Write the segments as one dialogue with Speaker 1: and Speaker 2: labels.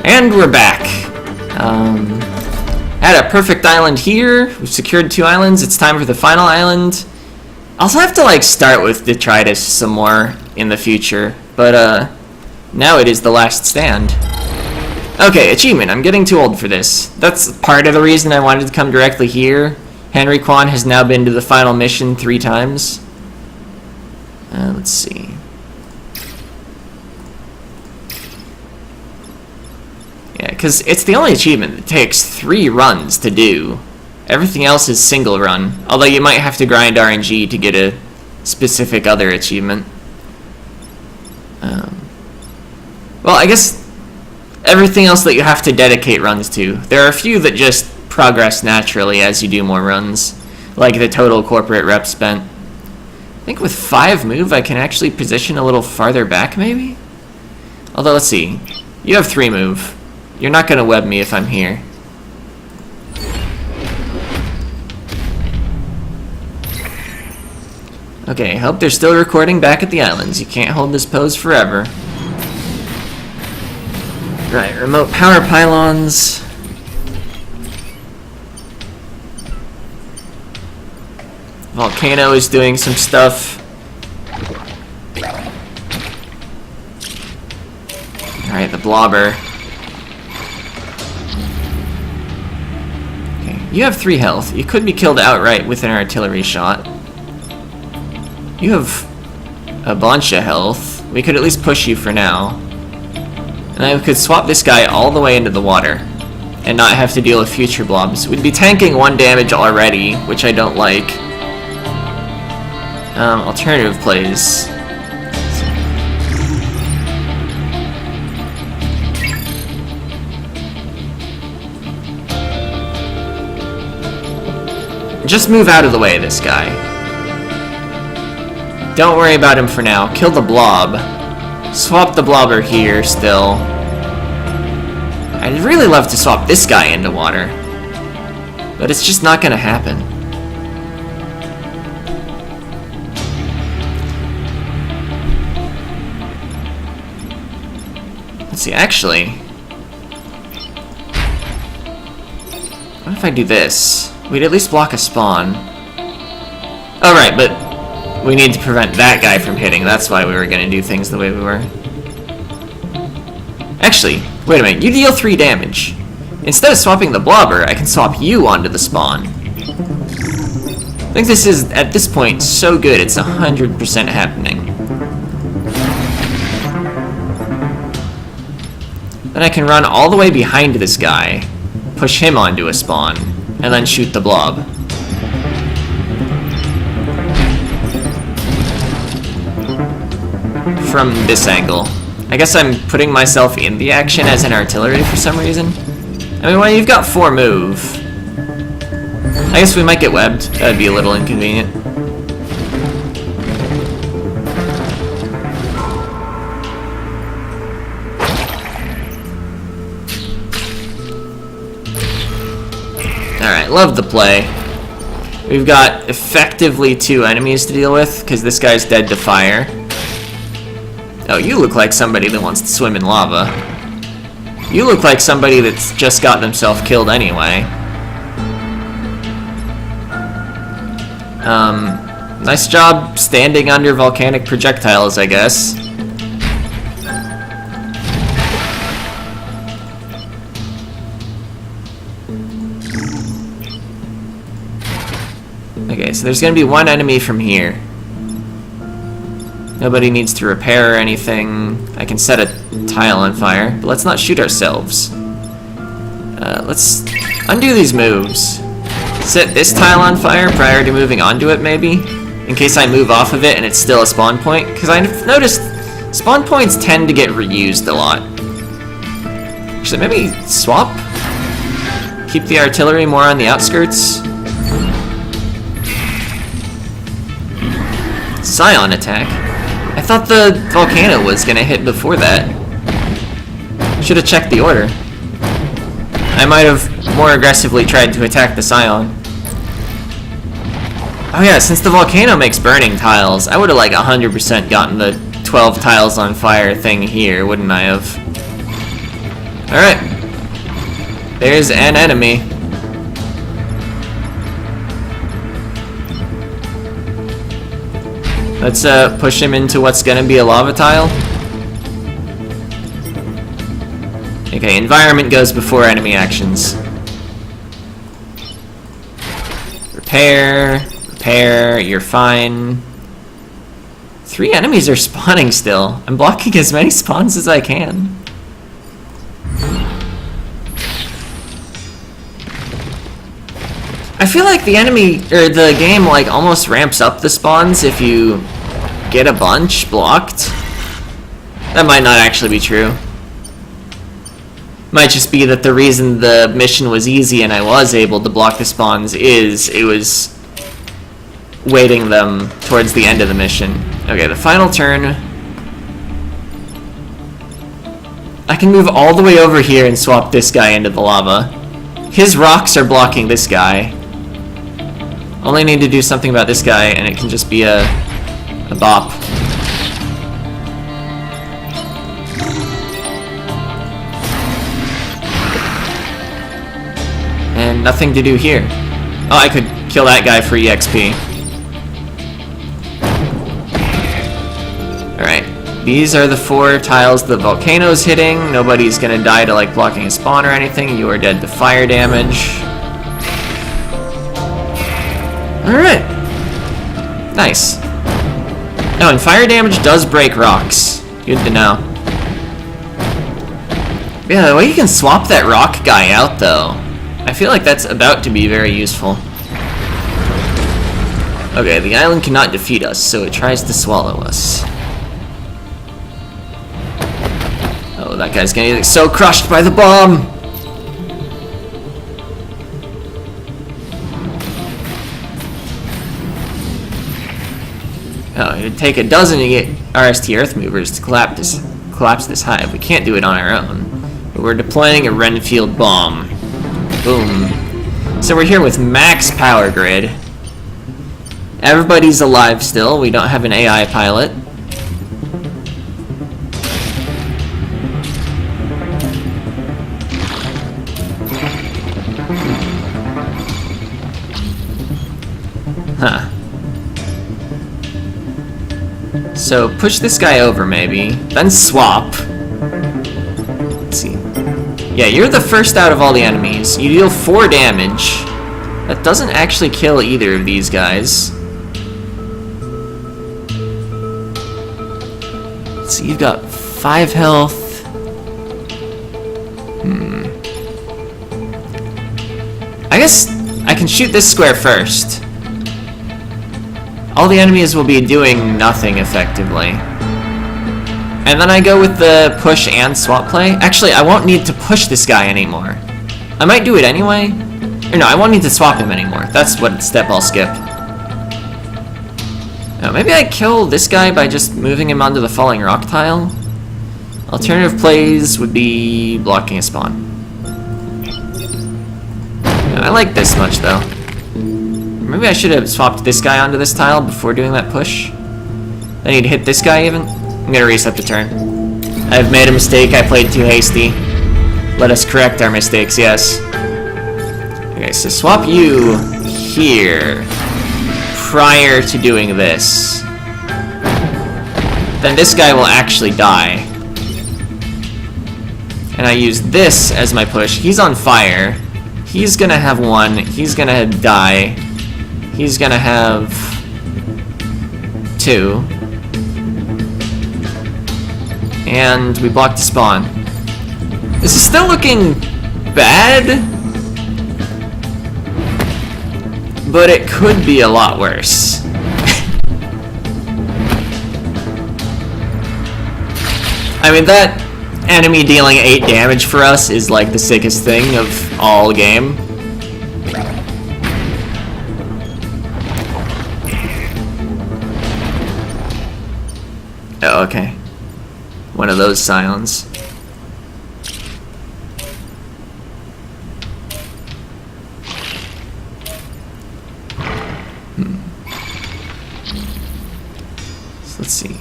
Speaker 1: And we're back. Had a perfect island here. We've secured 2 islands. It's time for the final island. I'll also have to like start with detritus some more in the future, but now it is the last stand. Okay, achievement. I'm getting too old for this. That's part of the reason I wanted to come directly here. Henry Kwan has now been to the final mission 3 times. Let's see. Yeah, because it's the only achievement that takes 3 runs to do. Everything else is single run, although you might have to grind RNG to get a specific other achievement. Well, I guess everything else that you have to dedicate runs to. There are a few that just progress naturally as you do more runs, like the total corporate rep spent. I think with 5 move I can actually position a little farther back maybe? Although let's see, you have 3 move. You're not gonna web me if I'm here. Okay, hope they're still recording back at the islands. You can't hold this pose forever. Right, remote power pylons. Volcano is doing some stuff. Alright, the blobber. Okay, you have 3 health. You could be killed outright with an artillery shot. You have a bunch of health. We could at least push you for now. And then we could swap this guy all the way into the water and not have to deal with future blobs. We'd be tanking 1 damage already, which I don't like. Alternative plays. Just move out of the way of this guy. Don't worry about him for now. Kill the blob. Swap the blobber here still. I'd really love to swap this guy into water, but it's just not gonna happen. Let's see, actually, what if I do this? We'd at least block a spawn. Oh right, but we need to prevent that guy from hitting. That's why we were going to do things the way we were. Actually, wait a minute. You deal 3 damage. Instead of swapping the blobber, I can swap you onto the spawn. I think this is, at this point, so good it's 100% happening. Then I can run all the way behind this guy, push him onto a spawn, and then shoot the blob. From this angle. I guess I'm putting myself in the action as an artillery for some reason. I mean, well, you've got 4 move. I guess we might get webbed. That'd be a little inconvenient. Alright, love the play. We've got effectively 2 enemies to deal with, because this guy's dead to fire. Oh, you look like somebody that wants to swim in lava. You look like somebody that's just got themselves killed anyway. Nice job standing under volcanic projectiles, I guess. Okay, so there's gonna be 1 enemy from here. Nobody needs to repair or anything. I can set a tile on fire, but let's not shoot ourselves. Let's undo these moves. Set this tile on fire prior to moving onto it, maybe? In case I move off of it and it's still a spawn point. Because I've noticed spawn points tend to get reused a lot. Actually, maybe swap? Keep the artillery more on the outskirts. Scion attack. I thought the volcano was gonna hit before that. Should have checked the order. I might have more aggressively tried to attack the Scion. Oh yeah, since the volcano makes burning tiles, I would have like 100% gotten the 12 tiles on fire thing here, wouldn't I have? Alright. There's an enemy. Let's push him into what's gonna be a lava tile. Okay, environment goes before enemy actions. Repair, repair, you're fine. 3 enemies are spawning still. I'm blocking as many spawns as I can. I feel like the enemy, or the game, like, almost ramps up the spawns if you get a bunch blocked. That might not actually be true. Might just be that the reason the mission was easy and I was able to block the spawns is it was waiting them towards the end of the mission. Okay, the final turn. I can move all the way over here and swap this guy into the lava. His rocks are blocking this guy. Only need to do something about this guy, and it can just be a bop. And nothing to do here. Oh, I could kill that guy for EXP. Alright, these are the 4 tiles the volcano's hitting. Nobody's gonna die to like blocking a spawn or anything. You are dead to fire damage. Alright. Nice. Oh, and fire damage does break rocks. Good to know. Yeah, the way you can swap that rock guy out, though, I feel like that's about to be very useful. Okay, the island cannot defeat us, so it tries to swallow us. Oh, that guy's gonna get so crushed by the bomb! Oh, it would take a dozen to get RST Earth Movers to collapse this hive. We can't do it on our own. But we're deploying a Renfield bomb. Boom. So we're here with max power grid. Everybody's alive still. We don't have an AI pilot. Huh. So push this guy over maybe, then swap. Let's see. Yeah, you're the first out of all the enemies. You deal 4 damage. That doesn't actually kill either of these guys. Let's see, you've got 5 health. I guess I can shoot this square first. All the enemies will be doing nothing effectively. And then I go with the push and swap play. Actually, I won't need to push this guy anymore. I might do it anyway. Or no, I won't need to swap him anymore. That's what step I'll skip. Now, maybe I kill this guy by just moving him onto the falling rock tile. Alternative plays would be blocking a spawn. Now, I like this much though. Maybe I should have swapped this guy onto this tile before doing that push. I need to hit this guy even. I'm gonna reset the turn. I've made a mistake, I played too hasty. Let us correct our mistakes, yes. Okay, so swap you here prior to doing this. Then this guy will actually die. And I use this as my push. He's on fire. He's gonna have 1. He's gonna die. He's gonna have 2. And we blocked the spawn. This is still looking bad, but it could be a lot worse. I mean, that enemy dealing 8 damage for us is like the sickest thing of all game. Oh, okay. One of those scions. So let's see.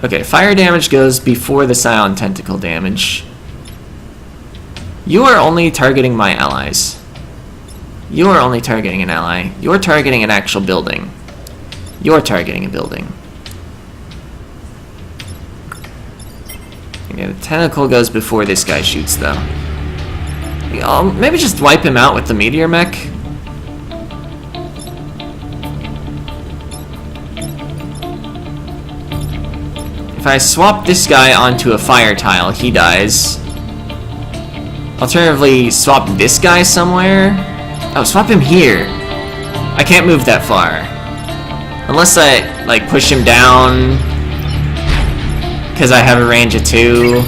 Speaker 1: Okay, fire damage goes before the scion tentacle damage. You are only targeting my allies. You are only targeting an ally. You're targeting an actual building. You're targeting a building. Okay, the tentacle goes before this guy shoots, though. Maybe just wipe him out with the meteor mech. If I swap this guy onto a fire tile, he dies. Alternatively, swap this guy somewhere. Oh, swap him here. I can't move that far. Unless I, like, push him down. Because I have a range of 2.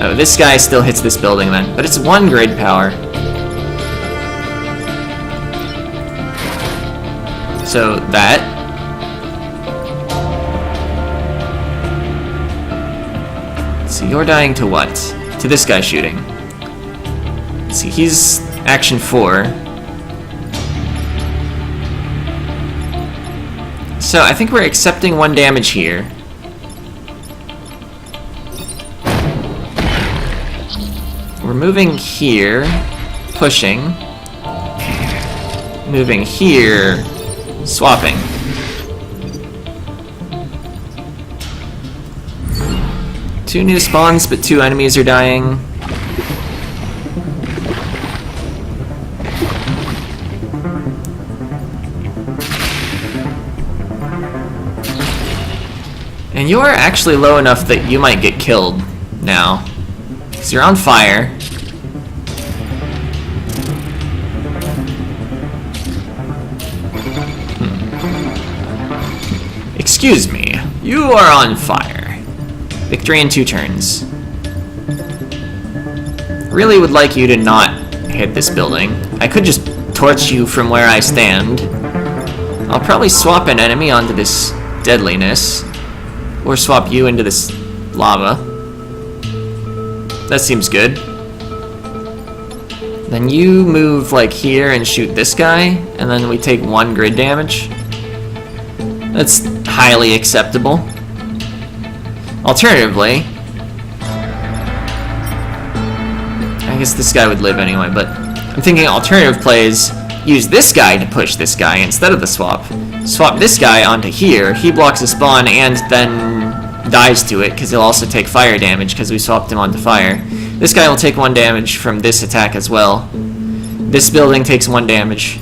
Speaker 1: Oh, this guy still hits this building then. But it's 1 grid power. So, that. So you're dying to what? To this guy shooting. Let's see, he's action 4. So I think we're accepting 1 damage here. We're moving here, pushing. Moving here, swapping. Two new spawns, but 2 enemies are dying. And you're actually low enough that you might get killed now. Because you're on fire. Excuse me, you are on fire. Victory in 2 turns. Really would like you to not hit this building. I could just torch you from where I stand. I'll probably swap an enemy onto this deadliness. Or swap you into this lava. That seems good. Then you move like here and shoot this guy, and then we take 1 grid damage. That's highly acceptable. Alternatively, I guess this guy would live anyway, but I'm thinking alternative plays, use this guy to push this guy instead of the swap. Swap this guy onto here, he blocks a spawn and then dies to it, because he'll also take fire damage because we swapped him onto fire. This guy will take 1 damage from this attack as well. This building takes 1 damage.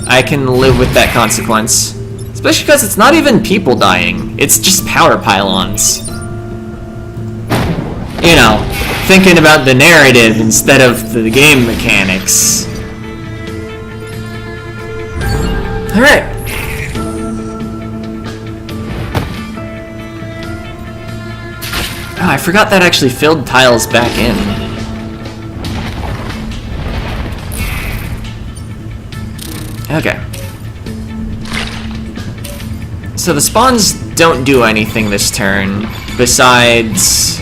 Speaker 1: I can live with that consequence. Especially because it's not even people dying, it's just power pylons. You know, thinking about the narrative instead of the game mechanics. Alright. Oh, I forgot that actually filled tiles back in. Okay. So the spawns don't do anything this turn, besides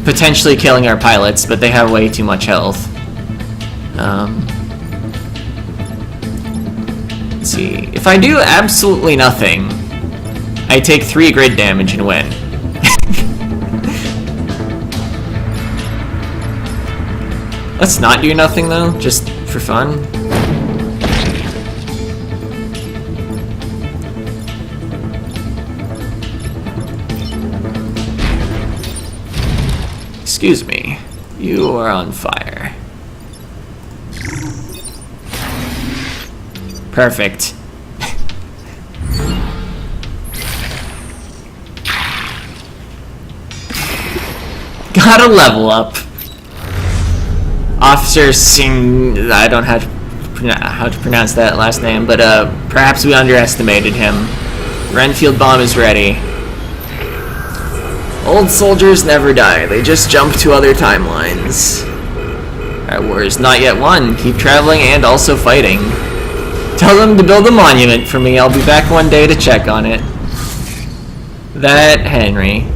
Speaker 1: potentially killing our pilots, but they have way too much health. Let's see. If I do absolutely nothing, I take 3 grid damage and win. Let's not do nothing though, just for fun. Excuse me, you are on fire. Perfect. Gotta level up. Officer Singh, I don't know how to pronounce that last name, but perhaps we underestimated him. Renfield bomb is ready. Old soldiers never die, they just jump to other timelines. Our war is not yet won, keep traveling and also fighting. Tell them to build a monument for me, I'll be back one day to check on it. That Henry.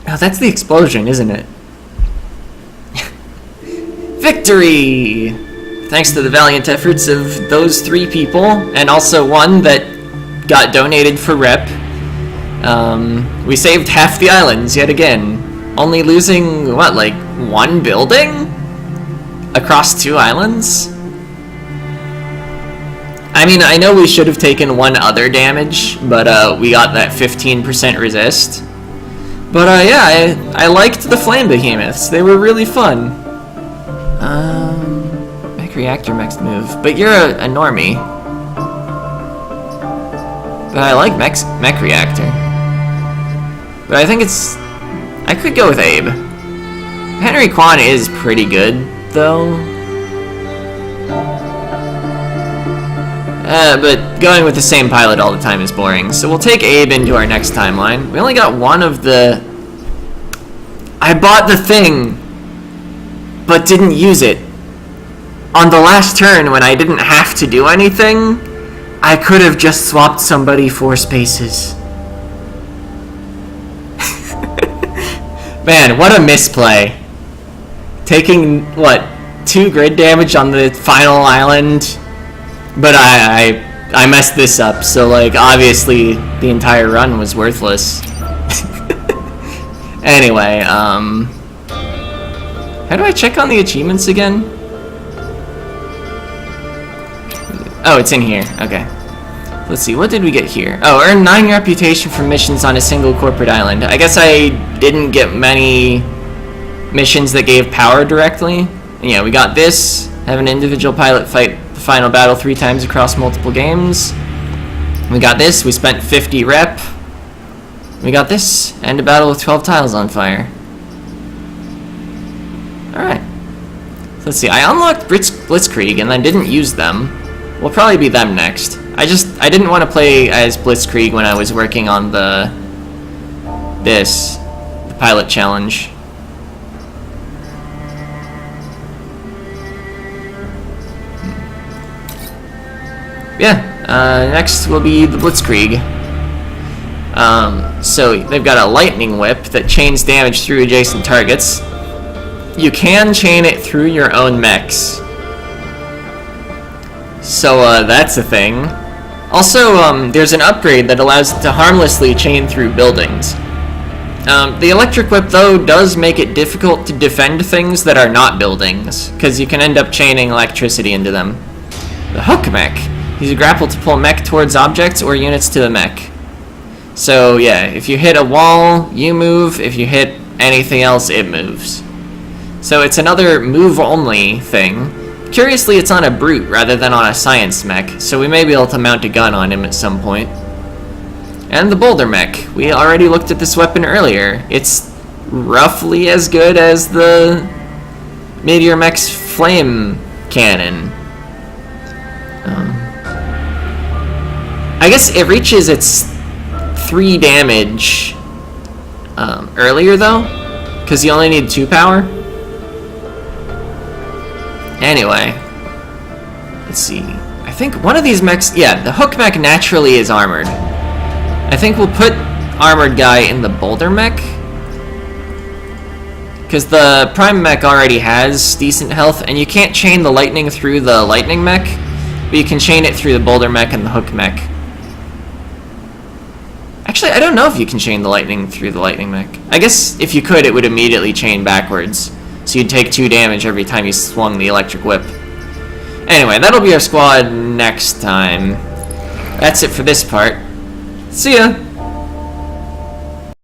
Speaker 1: Oh, that's the explosion, isn't it? Victory! thanks to the valiant efforts of those 3 people, and also one that got donated for rep, we saved half the islands yet again. Only losing, what, like 1 building? Across 2 islands? I mean, I know we should have taken 1 other damage, but we got that 15% resist. But yeah, I liked the flame behemoths. They were really fun. Mech reactor next move. But you're a normie. But I like mech reactor. But I think I could go with Abe. Henry Kwan is pretty good, though. But going with the same pilot all the time is boring. So we'll take Abe into our next timeline. We only got 1 of the... I bought the thing, but didn't use it. On the last turn, when I didn't have to do anything, I could have just swapped somebody 4 spaces. Man, what a misplay. Taking, what, 2 grid damage on the final island? But I messed this up, so like obviously the entire run was worthless. Anyway, how do I check on the achievements again? Oh, it's in here. Okay. Let's see, what did we get here? Oh, earn 9 reputation for missions on a single corporate island. I guess I didn't get many missions that gave power directly. Yeah, we got this. Have an individual pilot fight the final battle 3 times across multiple games. We got this. We spent 50 rep. We got this. End a battle with 12 tiles on fire. Alright. So let's see. I unlocked Blitzkrieg and then didn't use them. We'll probably be them next. I didn't want to play as Blitzkrieg when I was working on the pilot challenge. Yeah, next will be the Blitzkrieg. So they've got a lightning whip that chains damage through adjacent targets. You can chain it through your own mechs. So that's a thing. Also, there's an upgrade that allows it to harmlessly chain through buildings. The electric whip, though, does make it difficult to defend things that are not buildings, because you can end up chaining electricity into them. The hook mech. Use a grapple to pull mech towards objects or units to the mech. So yeah, if you hit a wall, you move. If you hit anything else, it moves. So it's another move-only thing. Curiously, it's on a brute rather than on a science mech, so we may be able to mount a gun on him at some point. And the boulder mech. We already looked at this weapon earlier. It's roughly as good as the Meteor Mech's flame cannon. I guess it reaches its 3 damage earlier, though, because you only need 2 power. Anyway, let's see. I think one of these mechs... Yeah, the hook mech naturally is armored. I think we'll put armored guy in the boulder mech, because the prime mech already has decent health, and you can't chain the lightning through the lightning mech, but you can chain it through the boulder mech and the hook mech. Actually, I don't know if you can chain the lightning through the lightning mech. I guess if you could, it would immediately chain backwards, so you'd take 2 damage every time you swung the electric whip. Anyway, that'll be our squad next time. That's it for this part. See ya!